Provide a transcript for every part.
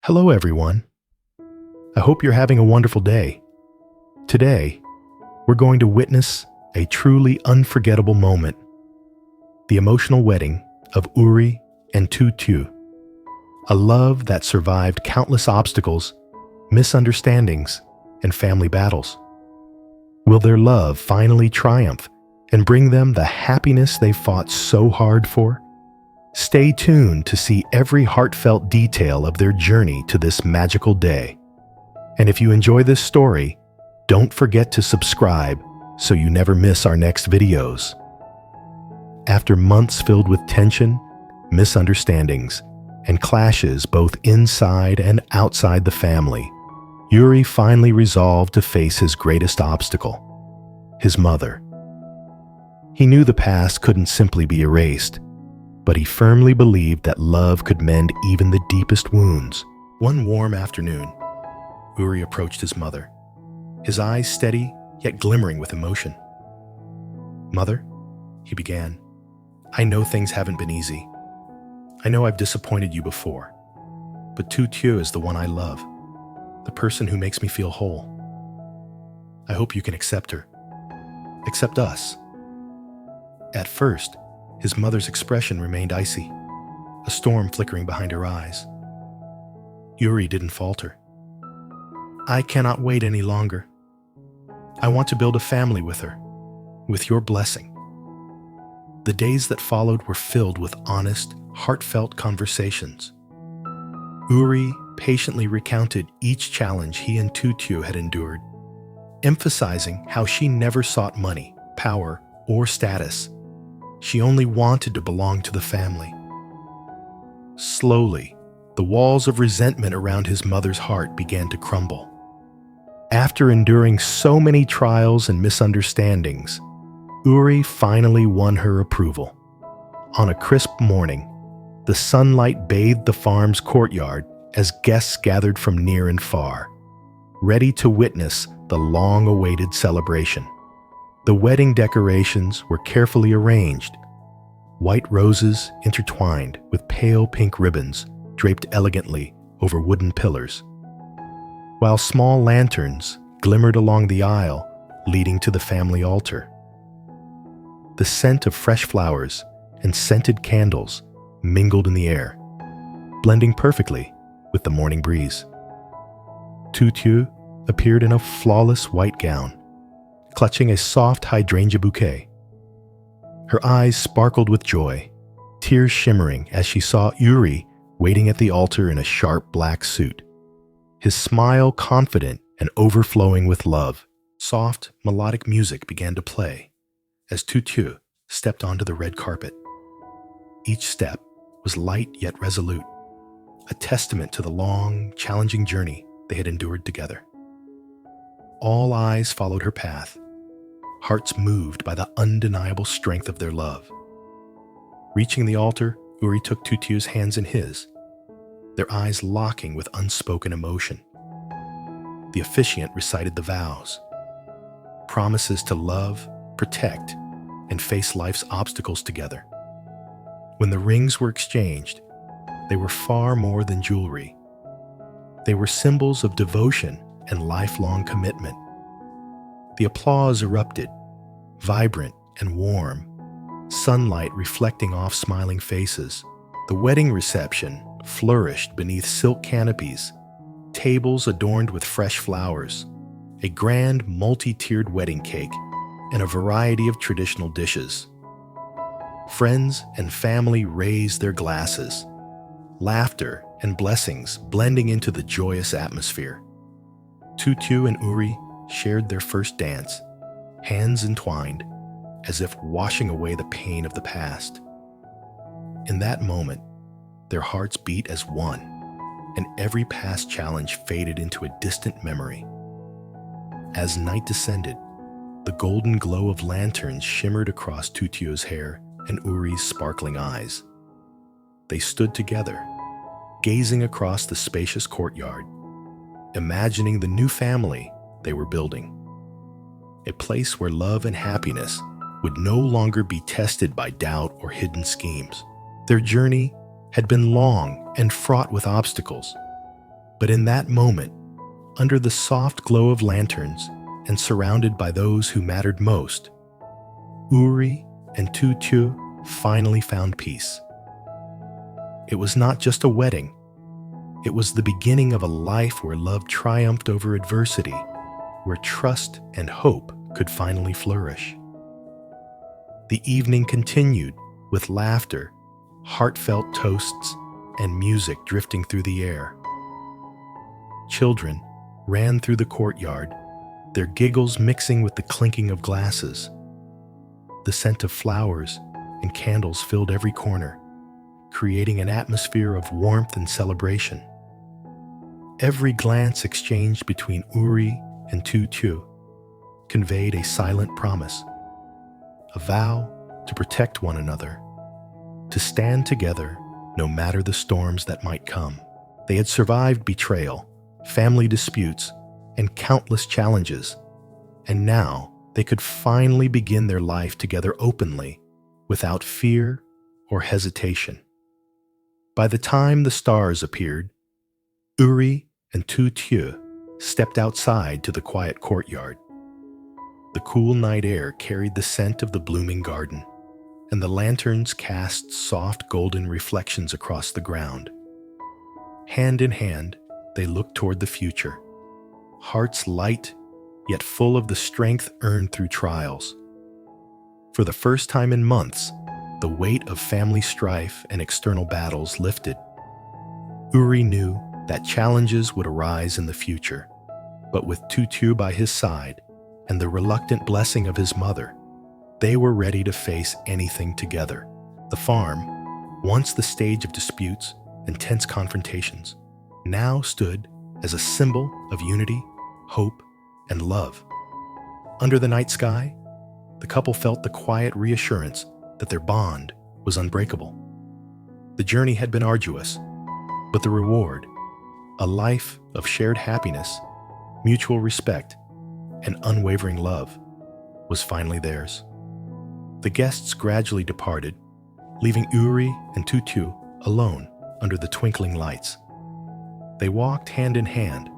Hello everyone. I hope you're having a wonderful day. Today, we're going to witness a truly unforgettable moment. The emotional wedding of Uri and Tu Tieu. A love that survived countless obstacles, misunderstandings, and family battles. Will their love finally triumph and bring them the happiness they fought so hard for? Stay tuned to see every heartfelt detail of their journey to this magical day. And if you enjoy this story, don't forget to subscribe so you never miss our next videos. After months filled with tension, misunderstandings, and clashes both inside and outside the family, Uri finally resolved to face his greatest obstacle, his mother. He knew the past couldn't simply be erased, but he firmly believed that love could mend even the deepest wounds. One warm afternoon, Uri approached his mother, his eyes steady yet glimmering with emotion. "Mother," he began, "I know things haven't been easy. I know I've disappointed you before, but Tu Tieu is the one I love, the person who makes me feel whole. I hope you can accept her. Accept us." At first, his mother's expression remained icy, a storm flickering behind her eyes. Uri didn't falter. "I cannot wait any longer. I want to build a family with her, with your blessing." The days that followed were filled with honest, heartfelt conversations. Uri patiently recounted each challenge he and Tu Tieu had endured, emphasizing how she never sought money, power, or status. She only wanted to belong to the family. Slowly, the walls of resentment around his mother's heart began to crumble. After enduring so many trials and misunderstandings, Uri finally won her approval. On a crisp morning, the sunlight bathed the farm's courtyard as guests gathered from near and far, ready to witness the long-awaited celebration. The wedding decorations were carefully arranged. White roses intertwined with pale pink ribbons draped elegantly over wooden pillars, while small lanterns glimmered along the aisle leading to the family altar. The scent of fresh flowers and scented candles mingled in the air, blending perfectly with the morning breeze. Tu Tieu appeared in a flawless white gown, clutching a soft hydrangea bouquet. Her eyes sparkled with joy, tears shimmering as she saw Uri waiting at the altar in a sharp black suit. His smile confident and overflowing with love. Soft, melodic music began to play as Tu Tieu stepped onto the red carpet. Each step was light yet resolute, a testament to the long, challenging journey they had endured together. All eyes followed her path, hearts moved by the undeniable strength of their love. Reaching the altar, Uri took Tu Tieu's hands in his, their eyes locking with unspoken emotion. The officiant recited the vows, promises to love, protect, and face life's obstacles together. When the rings were exchanged, they were far more than jewelry. They were symbols of devotion and lifelong commitment. The applause erupted, vibrant and warm, sunlight reflecting off smiling faces. The wedding reception flourished beneath silk canopies, tables adorned with fresh flowers, a grand multi-tiered wedding cake, and a variety of traditional dishes. Friends and family raised their glasses, laughter and blessings blending into the joyous atmosphere. Tu Tieu and Uri shared their first dance, hands entwined, as if washing away the pain of the past. In that moment, their hearts beat as one, and every past challenge faded into a distant memory. As night descended, the golden glow of lanterns shimmered across Tu Tieu's hair and Uri's sparkling eyes. They stood together, gazing across the spacious courtyard, imagining the new family they were building. A place where love and happiness would no longer be tested by doubt or hidden schemes. Their journey had been long and fraught with obstacles, But in that moment, under the soft glow of lanterns and surrounded by those who mattered most, Uri and Tu Tieu finally found peace. It was not just a wedding. It was the beginning of a life where love triumphed over adversity, where trust and hope could finally flourish. The evening continued with laughter, heartfelt toasts, and music drifting through the air. Children ran through the courtyard, their giggles mixing with the clinking of glasses. The scent of flowers and candles filled every corner, creating an atmosphere of warmth and celebration. Every glance exchanged between Uri and Tu Tieu conveyed a silent promise, a vow to protect one another, to stand together no matter the storms that might come. They had survived betrayal, family disputes, and countless challenges, and now they could finally begin their life together openly, without fear or hesitation. By the time the stars appeared, Uri and Tu Tieu stepped outside to the quiet courtyard. The cool night air carried the scent of the blooming garden, and the lanterns cast soft golden reflections across the ground. Hand in hand, they looked toward the future, hearts light, yet full of the strength earned through trials. For the first time in months, the weight of family strife and external battles lifted. Uri knew that challenges would arise in the future, but with Tu Tieu by his side and the reluctant blessing of his mother, they were ready to face anything together. The farm, once the stage of disputes and tense confrontations, now stood as a symbol of unity, hope, and love. Under the night sky, the couple felt the quiet reassurance that their bond was unbreakable. The journey had been arduous, but the reward, a life of shared happiness, mutual respect, and unwavering love, was finally theirs. The guests gradually departed, leaving Uri and Tu Tieu alone under the twinkling lights. They walked hand in hand,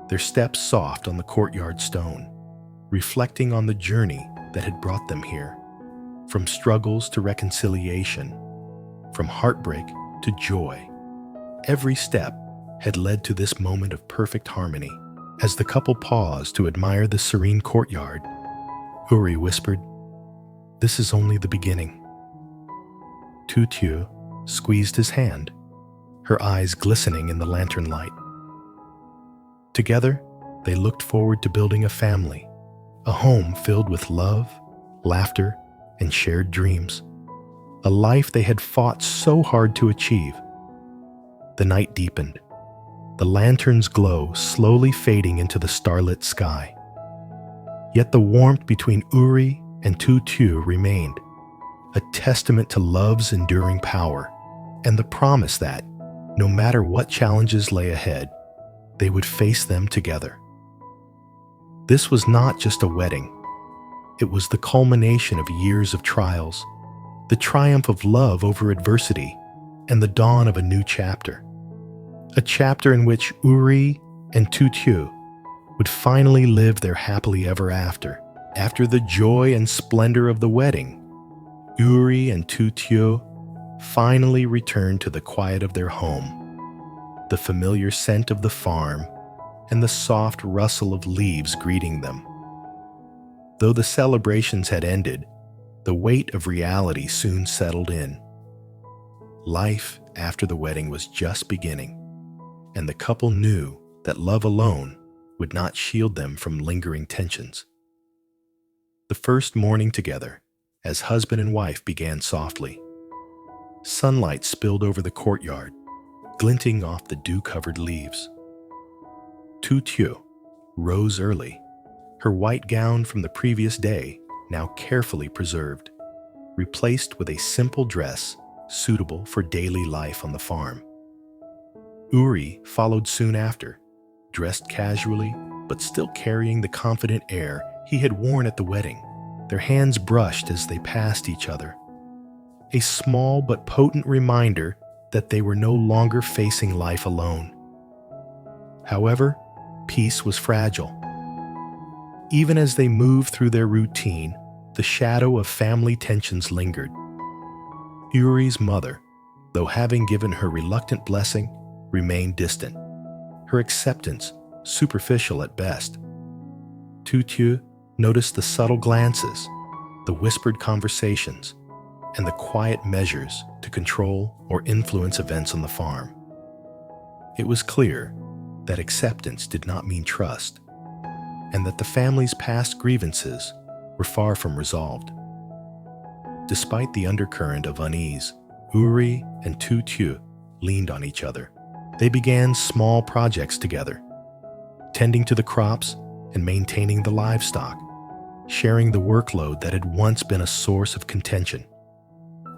their steps soft on the courtyard stone, reflecting on the journey that had brought them here, from struggles to reconciliation, from heartbreak to joy. Every step had led to this moment of perfect harmony. As the couple paused to admire the serene courtyard, Uri whispered, "This is only the beginning." Tu Tieu squeezed his hand, her eyes glistening in the lantern light. Together, they looked forward to building a family, a home filled with love, laughter, and shared dreams, a life they had fought so hard to achieve. The night deepened, the lantern's glow slowly fading into the starlit sky. Yet the warmth between Uri and Tu Tieu remained, a testament to love's enduring power and the promise that, no matter what challenges lay ahead, they would face them together. This was not just a wedding. It was the culmination of years of trials, the triumph of love over adversity, and the dawn of a new chapter. A chapter in which Uri and Tu Tieu would finally live their happily ever after. After the joy and splendor of the wedding, Uri and Tu Tieu finally returned to the quiet of their home, the familiar scent of the farm, and the soft rustle of leaves greeting them. Though the celebrations had ended, the weight of reality soon settled in. Life after the wedding was just beginning, and the couple knew that love alone would not shield them from lingering tensions. The first morning together, as husband and wife began softly, sunlight spilled over the courtyard, glinting off the dew-covered leaves. Tu Tieu rose early, her white gown from the previous day now carefully preserved, replaced with a simple dress suitable for daily life on the farm. Uri followed soon after, dressed casually but still carrying the confident air he had worn at the wedding. Their hands brushed as they passed each other, a small but potent reminder that they were no longer facing life alone. However, peace was fragile. Even as they moved through their routine, the shadow of family tensions lingered. Uri's mother, though having given her reluctant blessing, remained distant, her acceptance superficial at best. Tu Tieu noticed the subtle glances, the whispered conversations, and the quiet measures to control or influence events on the farm. It was clear that acceptance did not mean trust, and that the family's past grievances were far from resolved. Despite the undercurrent of unease, Uri and Tu Tieu leaned on each other. They began small projects together, tending to the crops and maintaining the livestock, sharing the workload that had once been a source of contention.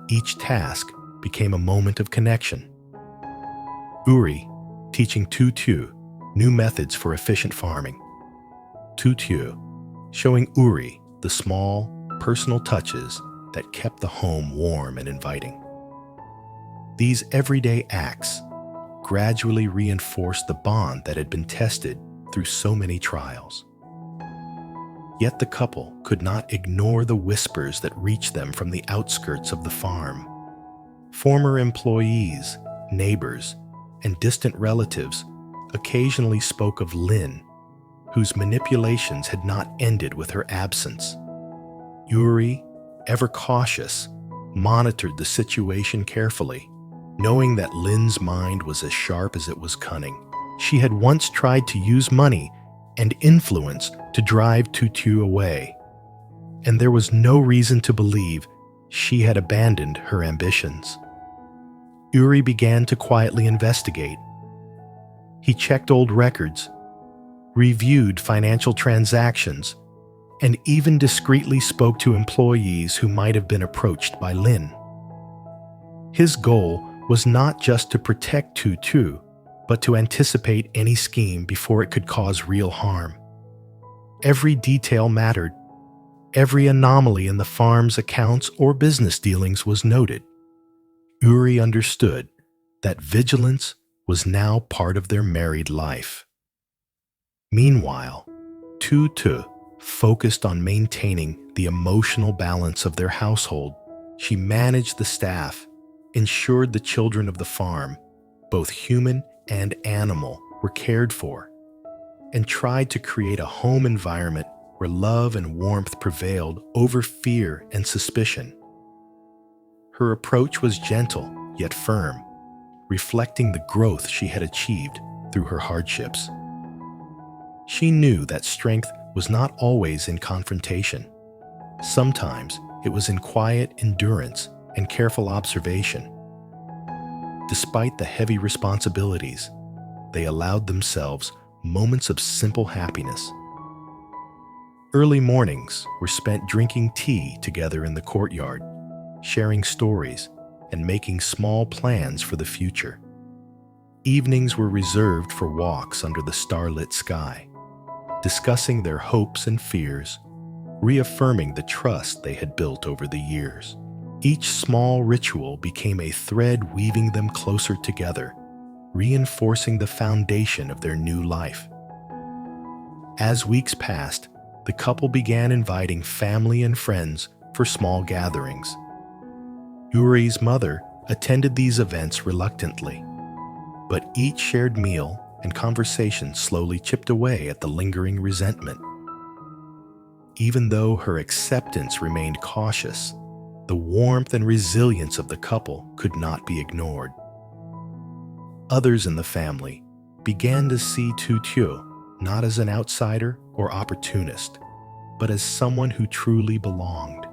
Each task became a moment of connection. Uri teaching Tu Tieu new methods for efficient farming. Tu Tieu showing Uri the small, personal touches that kept the home warm and inviting. These everyday acts gradually reinforced the bond that had been tested through so many trials. Yet the couple could not ignore the whispers that reached them from the outskirts of the farm. Former employees, neighbors, and distant relatives occasionally spoke of Lynn, whose manipulations had not ended with her absence. Uri, ever cautious, monitored the situation carefully, knowing that Lynn's mind was as sharp as it was cunning. She had once tried to use money and influence to drive Tu Tieu away, and there was no reason to believe she had abandoned her ambitions. Uri began to quietly investigate. He checked old records, reviewed financial transactions, and even discreetly spoke to employees who might have been approached by Lynn. His goal was not just to protect Tu Tieu, but to anticipate any scheme before it could cause real harm. Every detail mattered. Every anomaly in the farm's accounts or business dealings was noted. Uri understood that vigilance was now part of their married life. Meanwhile, Tu Tieu focused on maintaining the emotional balance of their household. She managed the staff, ensured the children of the farm, both human and animal, were cared for, and tried to create a home environment where love and warmth prevailed over fear and suspicion. Her approach was gentle yet firm, reflecting the growth she had achieved through her hardships. She knew that strength was not always in confrontation. Sometimes it was in quiet endurance and careful observation. Despite the heavy responsibilities, they allowed themselves moments of simple happiness. Early mornings were spent drinking tea together in the courtyard, sharing stories and making small plans for the future. Evenings were reserved for walks under the starlit sky, discussing their hopes and fears, reaffirming the trust they had built over the years. Each small ritual became a thread weaving them closer together, reinforcing the foundation of their new life. As weeks passed, the couple began inviting family and friends for small gatherings. Uri's mother attended these events reluctantly, but each shared meal and conversation slowly chipped away at the lingering resentment. Even though her acceptance remained cautious, the warmth and resilience of the couple could not be ignored. Others in the family began to see Tu Tieu not as an outsider or opportunist, but as someone who truly belonged.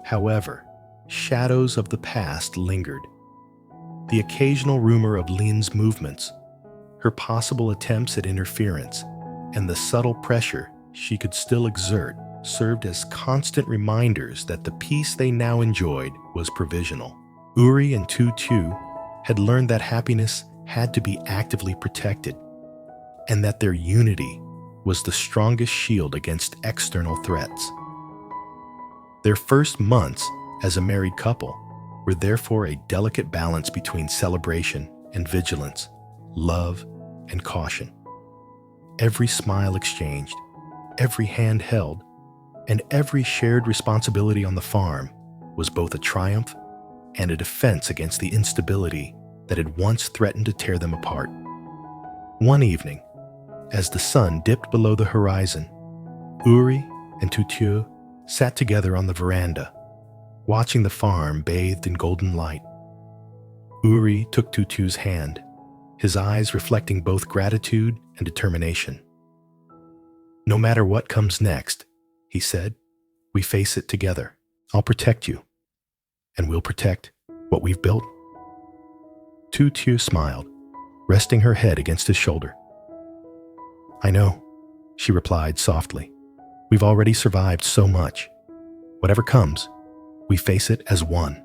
However, shadows of the past lingered. The occasional rumor of Lynn's movements, her possible attempts at interference, and the subtle pressure she could still exert served as constant reminders that the peace they now enjoyed was provisional. Uri and Tu Tieu had learned that happiness had to be actively protected, and that their unity was the strongest shield against external threats. Their first months as a married couple were therefore a delicate balance between celebration and vigilance, love and caution. Every smile exchanged, every hand held, and every shared responsibility on the farm was both a triumph and a defense against the instability that had once threatened to tear them apart. One evening, as the sun dipped below the horizon, Uri and Tu Tieu sat together on the veranda, watching the farm bathed in golden light. Uri took Tu Tieu's hand, his eyes reflecting both gratitude and determination. "No matter what comes next," he said, "we face it together. I'll protect you, and we'll protect what we've built." Tu Tieu smiled, resting her head against his shoulder. "I know," she replied softly. "We've already survived so much. Whatever comes, we face it as one."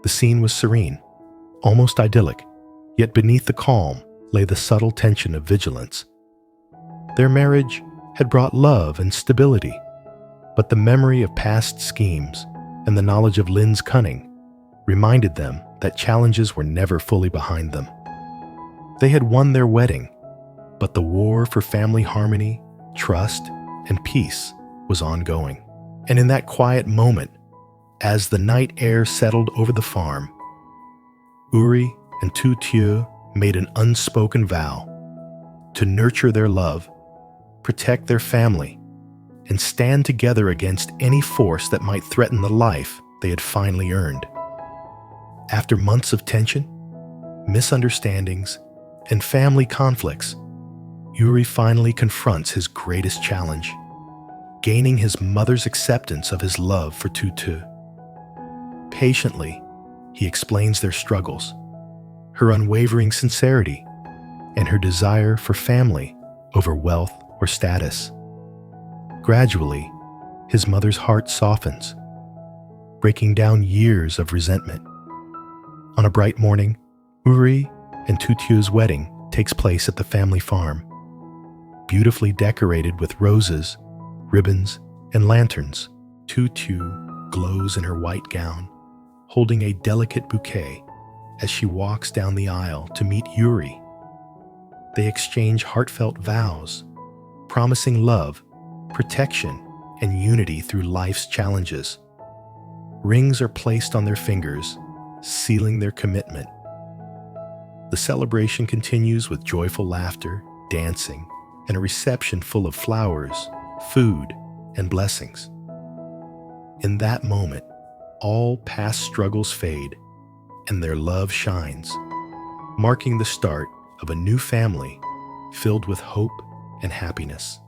The scene was serene, almost idyllic, yet beneath the calm lay the subtle tension of vigilance. Their marriage had brought love and stability, but the memory of past schemes and the knowledge of Lin's cunning reminded them that challenges were never fully behind them. They had won their wedding, but the war for family harmony, trust, and peace was ongoing. And in that quiet moment, as the night air settled over the farm, Uri and Tu Tieu made an unspoken vow to nurture their love, protect their family, and stand together against any force that might threaten the life they had finally earned. After months of tension, misunderstandings, and family conflicts, Uri finally confronts his greatest challenge, gaining his mother's acceptance of his love for Tu Tieu. Patiently, he explains their struggles, her unwavering sincerity, and her desire for family over wealth or status. Gradually, his mother's heart softens, breaking down years of resentment. On a bright morning, Uri and Tu Tieu's wedding takes place at the family farm. Beautifully decorated with roses, ribbons, and lanterns, Tu Tieu glows in her white gown, holding a delicate bouquet as she walks down the aisle to meet Uri. They exchange heartfelt vows, promising love, protection, and unity through life's challenges. Rings are placed on their fingers, sealing their commitment. The celebration continues with joyful laughter, dancing, and a reception full of flowers, food, and blessings. In that moment, all past struggles fade, and their love shines, marking the start of a new family filled with hope and happiness.